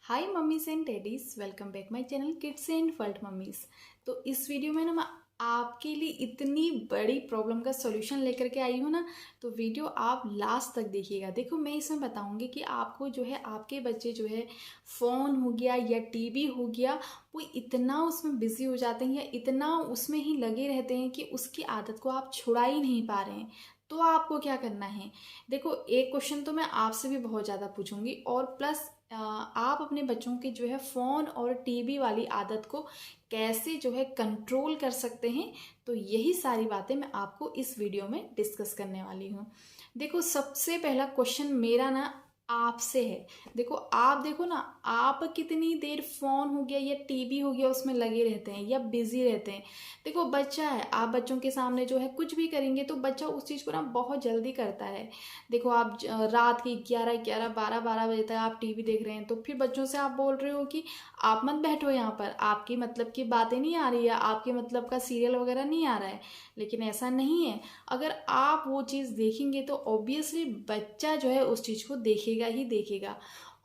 Hi mummies and daddies, welcome back my channel kids and world mummies. तो इस video में ना मैं आपके लिए इतनी बड़ी प्रॉब्लम का सॉल्यूशन लेकर के आई हूँ ना, तो वीडियो आप लास्ट तक देखिएगा। देखो, मैं इसमें बताऊंगी कि आपको जो है आपके बच्चे जो है फ़ोन हो गया या टीवी हो गया, वो इतना उसमें बिजी हो जाते हैं या इतना उसमें ही लगे रहते हैं कि उसकी आदत को आप छुड़ा ही नहीं पा रहे हैं। तो आपको क्या करना है? देखो, एक क्वेश्चन तो मैं आपसे भी बहुत ज़्यादा पूछूंगी और प्लस आप अपने बच्चों की जो है फ़ोन और टीवी वाली आदत को कैसे जो है कंट्रोल कर सकते हैं, तो यही सारी बातें मैं आपको इस वीडियो में डिस्कस करने वाली हूँ। देखो, सबसे पहला क्वेश्चन मेरा ना आपसे है। देखो, आप देखो ना, आप कितनी देर फ़ोन हो गया या टीवी हो गया उसमें लगे रहते हैं या बिजी रहते हैं। देखो, बच्चा है, आप बच्चों के सामने जो है कुछ भी करेंगे तो बच्चा उस चीज़ को ना बहुत जल्दी करता है। देखो, आप रात के 11 12 बजे तक आप टीवी देख रहे हैं, तो फिर बच्चों से आप बोल रहे हो कि आप मत बैठो यहाँ पर, आपकी मतलब की बातें नहीं आ रही है, आपके मतलब का सीरियल वगैरह नहीं आ रहा है। लेकिन ऐसा नहीं है। अगर आप वो चीज़ देखेंगे तो ऑब्वियसली बच्चा जो है उस चीज़ को देखेगा ही देखेगा।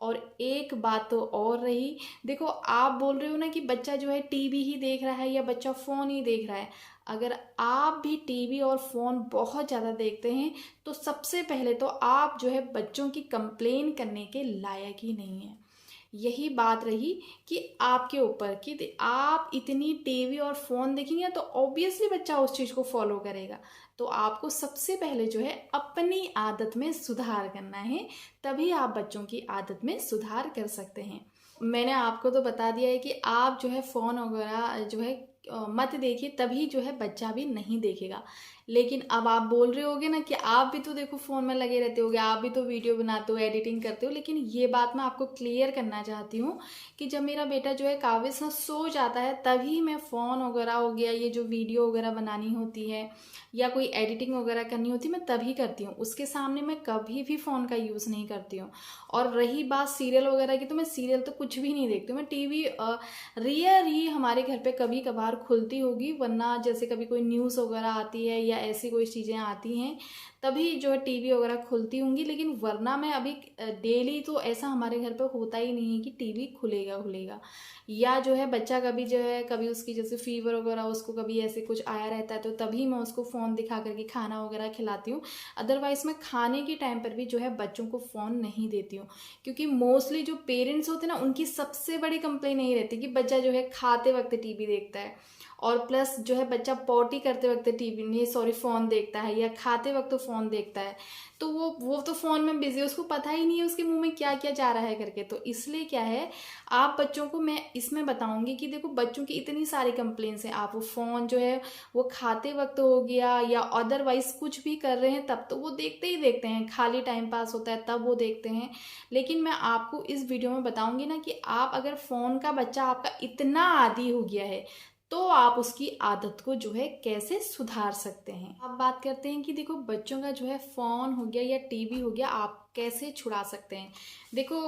और एक बात तो और रही, देखो, आप बोल रहे हो ना कि बच्चा जो है टीवी ही देख रहा है या बच्चा फ़ोन ही देख रहा है। अगर आप भी टीवी और फ़ोन बहुत ज़्यादा देखते हैं तो सबसे पहले तो आप जो है बच्चों की कंप्लेन करने के लायक ही नहीं है। यही बात रही कि आपके ऊपर कि आप इतनी टीवी और फ़ोन देखेंगे तो ऑब्वियसली बच्चा उस चीज़ को फॉलो करेगा। तो आपको सबसे पहले जो है अपनी आदत में सुधार करना है, तभी आप बच्चों की आदत में सुधार कर सकते हैं। मैंने आपको तो बता दिया है कि आप जो है फ़ोन वगैरह जो है मत देखिए, तभी जो है बच्चा भी नहीं देखेगा। लेकिन अब आप बोल रहे होगे ना कि आप भी तो देखो फ़ोन में लगे रहते होगे, आप भी तो वीडियो बनाते हो, एडिटिंग करते हो। लेकिन ये बात मैं आपको क्लियर करना चाहती हूँ कि जब मेरा बेटा जो है काबिज ना सो जाता है, तभी मैं फ़ोन वगैरह हो गया, ये जो वीडियो वगैरह बनानी होती है या कोई एडिटिंग वगैरह करनी होती है, मैं तभी करती हूँ। उसके सामने मैं कभी भी फ़ोन का यूज़ नहीं करती हूँ। और रही बात सीरियल वगैरह की, तो मैं सीरियल तो कुछ भी नहीं देखती हूँ। मैं टीवी रेयर ही हमारे घर पे कभी कभार खुलती होगी, वरना जैसे कभी कोई न्यूज़ वगैरह आती है या ऐसी कोई चीज़ें आती हैं तभी जो है टीवी वगैरह खुलती होंगी। लेकिन वरना मैं अभी डेली तो ऐसा हमारे घर पे होता ही नहीं है कि टीवी खुलेगा खुलेगा। या जो है बच्चा कभी जो है कभी उसकी जैसे फीवर वगैरह, उसको कभी ऐसे कुछ आया रहता है तो तभी मैं उसको फ़ोन दिखा करके खाना वगैरह खिलाती हूँ। अदरवाइज़ मैं खाने के टाइम पर भी जो है बच्चों को फ़ोन नहीं देती हूँ। क्योंकि मोस्टली जो पेरेंट्स होते हैं ना, उनकी सबसे बड़ी कंप्लेन यही रहती है कि बच्चा जो है खाते वक्त टीवी देखता है, और प्लस जो है बच्चा पॉटी करते वक्त टीवी नहीं सॉरी फ़ोन देखता है या खाते वक्त तो फ़ोन देखता है। तो वो तो फ़ोन में बिजी है, उसको पता ही नहीं है उसके मुंह में क्या क्या जा रहा है करके। तो इसलिए क्या है, आप बच्चों को मैं इसमें बताऊंगी कि देखो, बच्चों की इतनी सारी कंप्लेंट्स हैं। आप वो फ़ोन जो है वो खाते वक्त हो गया या अदरवाइज कुछ भी कर रहे हैं तब तो वो देखते ही देखते हैं, खाली टाइम पास होता है तब वो देखते हैं। लेकिन मैं आपको इस वीडियो में बताऊंगी ना कि आप अगर फ़ोन का बच्चा आपका इतना आदी हो गया है तो आप उसकी आदत को जो है कैसे सुधार सकते हैं। अब बात करते हैं कि देखो, बच्चों का जो है फ़ोन हो गया या टीवी हो गया आप कैसे छुड़ा सकते हैं। देखो,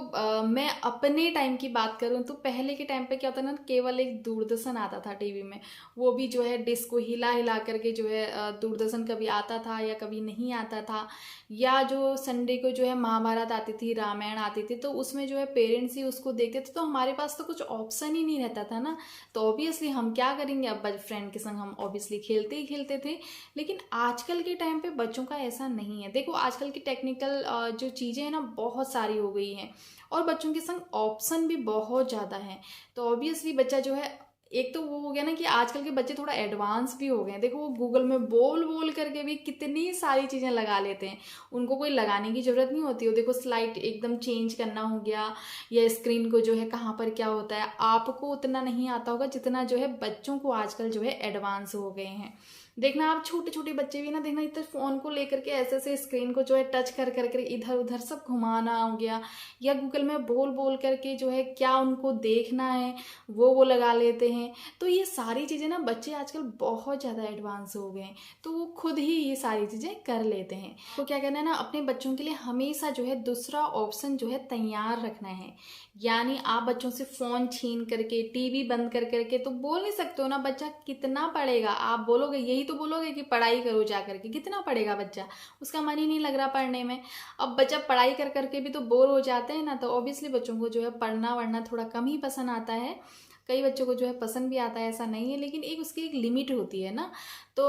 मैं अपने टाइम की बात करूं तो पहले के टाइम पे क्या होता ना, केवल एक दूरदर्शन आता था टीवी में। वो भी जो है डिस्क को हिला हिला करके जो है दूरदर्शन कभी आता था या कभी नहीं आता था। या जो संडे को जो है महाभारत आती थी, रामायण आती थी, तो उसमें जो है पेरेंट्स ही उसको देखते थे, तो हमारे पास तो कुछ ऑप्शन ही नहीं रहता था ना। तो ऑब्वियसली हम क्या करेंगे, अब फ्रेंड के संग हम ऑब्वियसली खेलते ही खेलते थे। लेकिन आजकल के टाइम पे बच्चों का ऐसा नहीं है। देखो, आजकल की टेक्निकल जो चीज़ें हैं ना बहुत सारी हो गई हैं, और बच्चों के संग ऑप्शन भी बहुत ज़्यादा हैं। तो ऑब्वियसली बच्चा जो है, एक तो वो हो गया ना कि आजकल के बच्चे थोड़ा एडवांस भी हो गए हैं। देखो, वो गूगल में बोल बोल करके भी कितनी सारी चीज़ें लगा लेते हैं, उनको कोई लगाने की ज़रूरत नहीं होती। वो देखो, स्लाइड एकदम चेंज करना हो गया या स्क्रीन को जो है कहाँ पर क्या होता है, आपको उतना नहीं आता होगा जितना जो है बच्चों को आजकल जो है एडवांस हो गए हैं। देखना, आप छोटे छोटे बच्चे भी ना, देखना इधर फ़ोन को लेकर के ऐसे ऐसे स्क्रीन को जो है टच कर करके इधर उधर सब घुमाना हो गया, या गूगल में बोल बोल करके जो है क्या उनको देखना है वो लगा लेते हैं। तो ये सारी चीज़ें ना, बच्चे आजकल बहुत ज़्यादा एडवांस हो गए हैं, तो वो खुद ही ये सारी चीज़ें कर लेते हैं। तो क्या करना है ना, अपने बच्चों के लिए हमेशा जो है दूसरा ऑप्शन जो है तैयार रखना है यानी आप बच्चों से फ़ोन छीन करके, टीवी बंद कर करके तो बोल नहीं सकते हो ना, बच्चा कितना पढ़ेगा। आप बोलोगे, यही तो बोलोगे कि पढ़ाई करो जा करके, कितना पढ़ेगा बच्चा, उसका मन ही नहीं लग रहा पढ़ने में। अब बच्चा पढ़ाई कर करके भी तो बोर हो जाते हैं ना, तो ऑब्वियसली बच्चों को जो है पढ़ना वढ़ना थोड़ा कम ही पसंद आता है। कई बच्चों को जो है पसंद भी आता है, ऐसा नहीं है, लेकिन एक उसकी एक लिमिट होती है ना। तो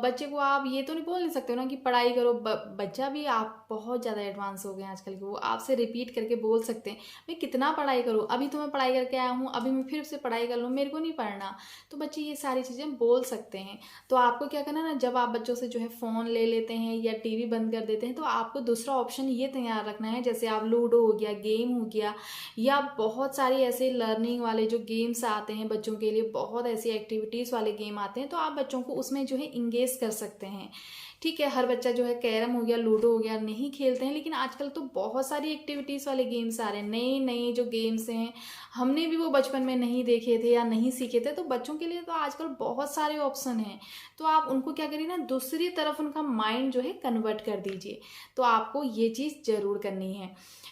बच्चे को आप ये तो नहीं बोल नहीं सकते हो ना कि पढ़ाई करो। बच्चा भी, आप बहुत ज़्यादा एडवांस हो गए हैं आजकल के, वो आपसे रिपीट करके बोल सकते हैं, मैं कितना पढ़ाई करूँ, अभी तो मैं पढ़ाई करके आया हूँ, अभी मैं फिर से पढ़ाई कर लूँ, मेरे को नहीं पढ़ना। तो बच्चे ये सारी चीज़ें बोल सकते हैं। तो आपको क्या करना है ना, जब आप बच्चों से जो है फ़ोन ले लेते हैं या टीवी बंद कर देते हैं, तो आपको दूसरा ऑप्शन ये तैयार रखना है, जैसे आप लूडो हो गया, गेम हो गया, या बहुत सारे ऐसे लर्निंग वाले जो गेम्स आते हैं बच्चों के लिए, बहुत ऐसी एक्टिविटीज़ वाले गेम आते हैं, तो आप बच्चों को उसमें जो है इंगेज कर सकते हैं। ठीक है, हर बच्चा जो है कैरम हो गया, लूडो हो गया नहीं खेलते हैं, लेकिन आजकल तो बहुत सारी एक्टिविटीज़ वाले गेम्स आ रहे हैं, नए नए जो गेम्स हैं, हमने भी वो बचपन में नहीं देखे थे या नहीं सीखे थे। तो बच्चों के लिए तो आजकल बहुत सारे ऑप्शन हैं। तो आप उनको क्या करिए ना, दूसरी तरफ उनका माइंड जो है कन्वर्ट कर दीजिए। तो आपको ये चीज़ ज़रूर करनी है।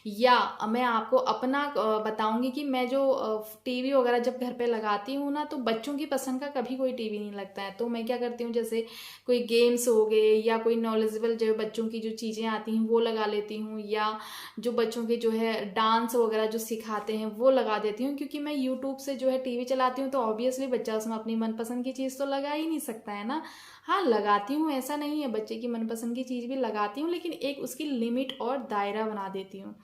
या मैं आपको अपना बताऊंगी कि मैं जो टीवी वगैरह जब घर पे लगाती हूँ ना, तो बच्चों की पसंद का कभी कोई टीवी नहीं लगता है। तो मैं क्या करती हूँ, जैसे कोई गेम्स हो गए या कोई नॉलेजेबल जो बच्चों की जो चीज़ें आती हैं वो लगा लेती हूँ, या जो बच्चों के जो है डांस वगैरह जो सिखाते हैं वो लगा देती हूँ। क्योंकि मैं यूट्यूब से जो है टीवी चलाती हूँ, तो ऑब्वियसली बच्चा उसमें अपनी मनपसंद की चीज़ तो लगा ही नहीं सकता है ना। हाँ, लगाती हूँ, ऐसा नहीं है, बच्चे की मनपसंद की चीज़ भी लगाती हूँ, लेकिन एक उसकी लिमिट और दायरा बना देती हूँ।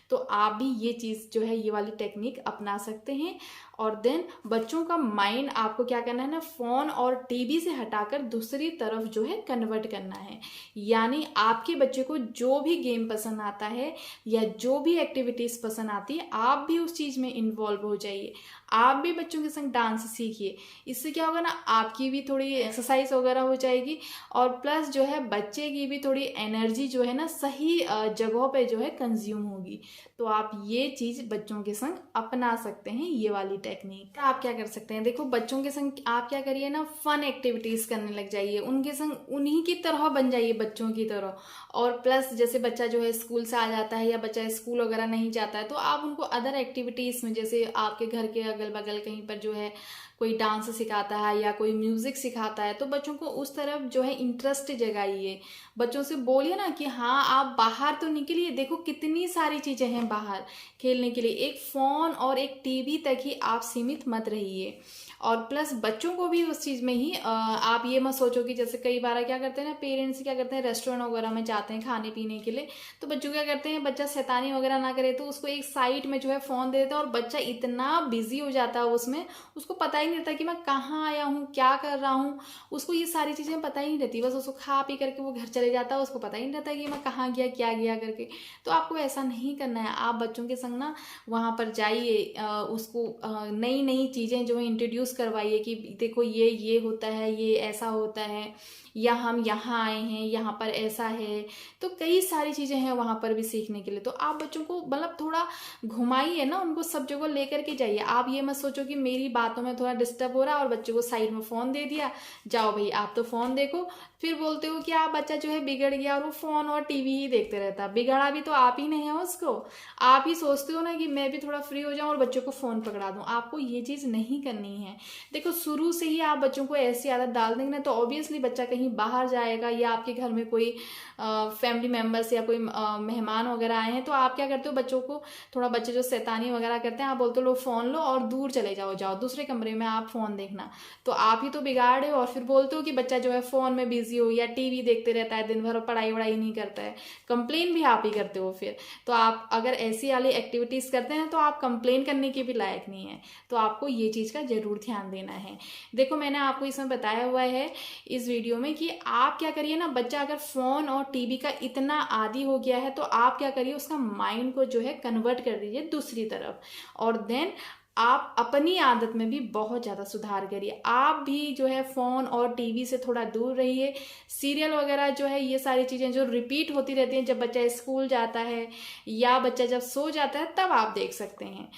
तो आप भी ये चीज़ जो है, ये वाली टेक्निक अपना सकते हैं। और देन बच्चों का माइंड आपको क्या करना है ना, फ़ोन और टीवी से हटाकर दूसरी तरफ जो है कन्वर्ट करना है। यानी आपके बच्चे को जो भी गेम पसंद आता है या जो भी एक्टिविटीज़ पसंद आती है, आप भी उस चीज़ में इन्वॉल्व हो जाइए। आप भी बच्चों के संग डांस सीखिए। इससे क्या होगा ना, आपकी भी थोड़ी एक्सरसाइज वगैरह हो जाएगी, और प्लस जो है बच्चे की भी थोड़ी एनर्जी जो है ना सही जगहों पे जो है कंज्यूम होगी। तो आप ये चीज़ बच्चों के संग अपना सकते हैं, ये वाली टेक्निक। आप क्या कर सकते हैं, देखो बच्चों के संग आप क्या करिए ना, फन एक्टिविटीज़ करने लग जाइए, उनके संग उन्हीं की तरह बन जाइए, बच्चों की तरह। और प्लस जैसे बच्चा जो है स्कूल से आ जाता है या बच्चा स्कूल वगैरह नहीं जाता है, तो आप उनको अदर एक्टिविटीज़ में, जैसे आपके घर के अगल बगल कहीं पर जो है कोई डांस सिखाता है या कोई म्यूज़िक सिखाता है, तो बच्चों को उस तरफ जो है इंटरेस्ट जगाइए। बच्चों से बोलिए ना कि हाँ, आप बाहर तो निकलिए, देखो कितनी सारी चीज़ें हैं बाहर खेलने के लिए, एक फ़ोन और एक टीवी तक ही आप सीमित मत रहिए। और प्लस बच्चों को भी उस चीज़ में ही आप ये मत सोचो कि जैसे कई बार क्या करते हैं ना, पेरेंट्स क्या करते हैं, रेस्टोरेंट वगैरह में जाते हैं खाने पीने के लिए, तो बच्चों क्या करते हैं, बच्चा शैतानी वगैरह ना करे तो उसको एक साइड में जो है फ़ोन दे देता है, और बच्चा इतना बिजी हो जाता है उसमें, उसको पता ही नहीं रहता कि मैं कहाँ आया हूँ, क्या कर रहा हूँ, उसको ये सारी चीज़ें पता ही नहीं रहती। बस उसको खा पी करके वो घर चले जाता है, उसको पता ही नहीं रहता कि मैं कहाँ गया, क्या गया करके। तो आपको ऐसा नहीं करना है। आप बच्चों के संग ना वहाँ पर जाइए, उसको नई नई चीज़ें जो है इंट्रोड्यूस करवाइए कि देखो ये होता है, ये ऐसा होता है, या हम यहाँ आए हैं, यहाँ पर ऐसा है। तो कई सारी चीज़ें हैं वहाँ पर भी सीखने के लिए। तो आप बच्चों को मतलब थोड़ा घुमाइए ना, उनको सब जगह लेकर के जाइए। आप ये मत सोचो कि मेरी बातों में थोड़ा डिस्टर्ब हो रहा है और बच्चे को साइड में फ़ोन दे दिया, जाओ भाई आप तो फ़ोन देखो, फिर बोलते हो कि आप बच्चा जो है बिगड़ गया और वो फ़ोन और टीवी ही देखते रहता है। बिगड़ा भी तो आप ही नहीं है उसको। आप ही सोचते हो ना कि मैं भी थोड़ा फ्री हो जाऊं और बच्चों को फ़ोन पकड़ा दूं। आपको ये चीज़ नहीं करनी है। देखो शुरू से ही आप बच्चों को ऐसी आदत डाल देंगे ना, तो ऑब्वियसली बच्चा कहीं बाहर जाएगा, या आपके घर में कोई फैमिली मेम्बर्स या कोई मेहमान वगैरह आए हैं, तो आप क्या करते हो, बच्चों को थोड़ा, बच्चे जो शैतानी वगैरह करते हैं, आप बोलते हो लो फ़ोन लो और दूर चले जाओ, जाओ दूसरे कमरे में आप फ़ोन देखना। तो आप ही तो बिगाड़ रहे हो, और फिर बोलते हो कि बच्चा जो है फ़ोन में बिजी हो या टीवी देखते रहता है दिन भर और पढ़ाई वढ़ाई नहीं करता है। कंप्लेन भी आप ही करते हो फिर। तो आप अगर ऐसी वाली एक्टिविटीज़ करते हैं तो आप कंप्लेन करने के भी लायक नहीं है। तो आपको ये चीज़ का ज़रूर ध्यान देना है। देखो मैंने आपको इसमें बताया हुआ है इस वीडियो में कि आप क्या करिए ना, बच्चा अगर फ़ोन और टीवी का इतना आदी हो गया है, तो आप क्या करिए, उसका माइंड को जो है कन्वर्ट कर दीजिए दूसरी तरफ, और देन आप अपनी आदत में भी बहुत ज़्यादा सुधार करिए। आप भी जो है फ़ोन और टीवी से थोड़ा दूर रहिए। सीरियल वगैरह जो है, ये सारी चीज़ें जो रिपीट होती रहती हैं, जब बच्चा स्कूल जाता है या बच्चा जब सो जाता है, तब आप देख सकते हैं।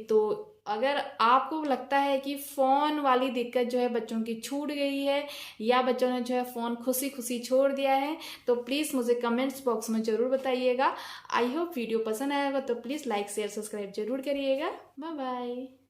तो अगर आपको लगता है कि फ़ोन वाली दिक्कत जो है बच्चों की छूट गई है या बच्चों ने जो है फ़ोन खुशी खुशी छोड़ दिया है, तो प्लीज़ मुझे कमेंट्स बॉक्स में ज़रूर बताइएगा। आई होप वीडियो पसंद आएगा तो प्लीज़ लाइक शेयर सब्सक्राइब जरूर करिएगा। Bye bye.